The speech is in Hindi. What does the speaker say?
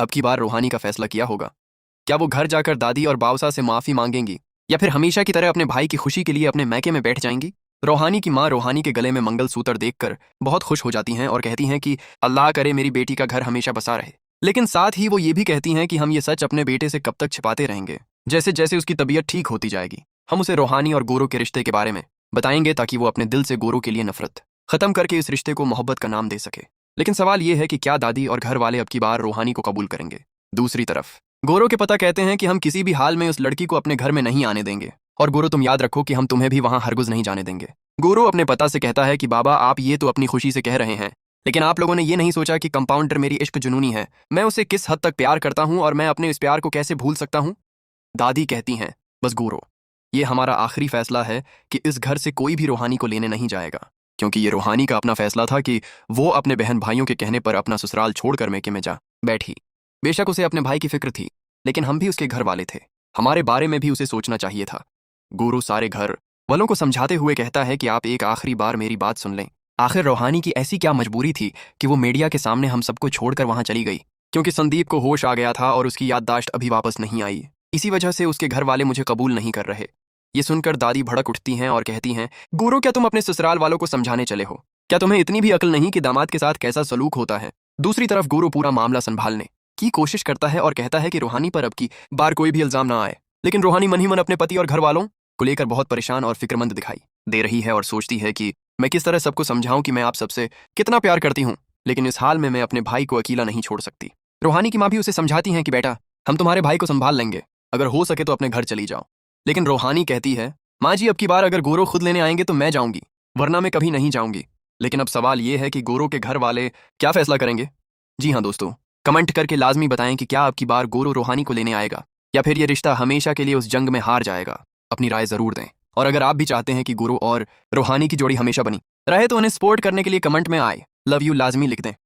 अब की बार रूहानी का फैसला किया होगा? क्या वो घर जाकर दादी और बावसा से माफी मांगेंगी, या फिर हमेशा की तरह अपने भाई की खुशी के लिए अपने मैके में बैठ जाएंगी? रूहानी की माँ रूहानी के गले में मंगलसूत्र देखकर बहुत खुश हो जाती हैं और कहती हैं कि अल्लाह करे मेरी बेटी का घर हमेशा बसा रहे। लेकिन साथ ही वो ये भी कहती हैं कि हम ये सच अपने बेटे से कब तक छिपाते रहेंगे। जैसे जैसे उसकी तबीयत ठीक होती जाएगी, हम उसे रूहानी और गोरो के रिश्ते के बारे में बताएंगे, ताकि वो अपने दिल से गोरो के लिए नफरत खत्म करके इस रिश्ते को मोहब्बत का नाम दे सके। लेकिन सवाल ये है कि क्या दादी और घर वाले अब की बार रूहानी को कबूल करेंगे? दूसरी तरफ गोरो के पता कहते हैं कि हम किसी भी हाल में उस लड़की को अपने घर में नहीं आने देंगे, और गोरो तुम याद रखो कि हम तुम्हें भी वहां हरगिज नहीं जाने देंगे। गोरो अपने पता से कहता है कि बाबा आप ये तो अपनी खुशी से कह रहे हैं, लेकिन आप लोगों ने ये नहीं सोचा कि कंपाउंडर मेरी इश्क जुनूनी है, मैं उसे किस हद तक प्यार करता हूं और मैं अपने इस प्यार को कैसे भूल सकता हूं। दादी कहती हैं, बस गोरो, ये हमारा आखिरी फैसला है कि इस घर से कोई भी रूहानी को लेने नहीं जाएगा, क्योंकि ये रूहानी का अपना फैसला था कि वो अपने बहन भाइयों के कहने पर अपना ससुराल छोड़कर मैके में जा बैठी। बेशक उसे अपने भाई की फिक्र थी, लेकिन हम भी उसके घर वाले थे, हमारे बारे में भी उसे सोचना चाहिए था। गुरु सारे घर वालों को समझाते हुए कहता है कि आप एक आखिरी बार मेरी बात सुन लें। आखिर रूहानी की ऐसी क्या मजबूरी थी कि वो मीडिया के सामने हम सबको छोड़कर वहां चली गई? क्योंकि संदीप को होश आ गया था और उसकी याददाश्त अभी वापस नहीं आई। इसी वजह से उसके घर वाले मुझे कबूल नहीं कर रहे। ये सुनकर दादी भड़क उठती हैं और कहती हैं, गुरु क्या तुम अपने ससुराल वालों को समझाने चले हो? क्या तुम्हें इतनी भी अकल नहीं कि दामाद के साथ कैसा सलूक होता है? दूसरी तरफ गुरु पूरा मामला संभालने की कोशिश करता है और कहता है कि रूहानी पर अब की बार कोई भी इल्जाम ना आए। लेकिन रूहानी मन ही मन अपने पति और घर वालों को लेकर बहुत परेशान और फिक्रमंद दिखाई दे रही है और सोचती है कि मैं किस तरह सबको समझाऊं कि मैं आप सबसे कितना प्यार करती हूं, लेकिन इस हाल में मैं अपने भाई को अकेला नहीं छोड़ सकती। रूहानी की माँ भी उसे समझाती हैं कि बेटा, हम तुम्हारे भाई को संभाल लेंगे, अगर हो सके तो अपने घर चली जाओ। लेकिन रूहानी कहती है, माँ जी अब की बार अगर गोरो खुद लेने आएंगे तो मैं जाऊंगी, वरना मैं कभी नहीं जाऊंगी। लेकिन अब सवाल ये है कि गोरो के घर वाले क्या फैसला करेंगे? जी हाँ दोस्तों, कमेंट करके लाजमी बताएं कि क्या अब की बार गोरो रूहानी को लेने आएगा, या फिर ये रिश्ता हमेशा के लिए उस जंग में हार जाएगा। अपनी राय जरूर दें, और अगर आप भी चाहते हैं कि गुरु और रूहानी की जोड़ी हमेशा बनी रहे तो उन्हें सपोर्ट करने के लिए कमेंट में आए लव यू लाजमी लिख दें।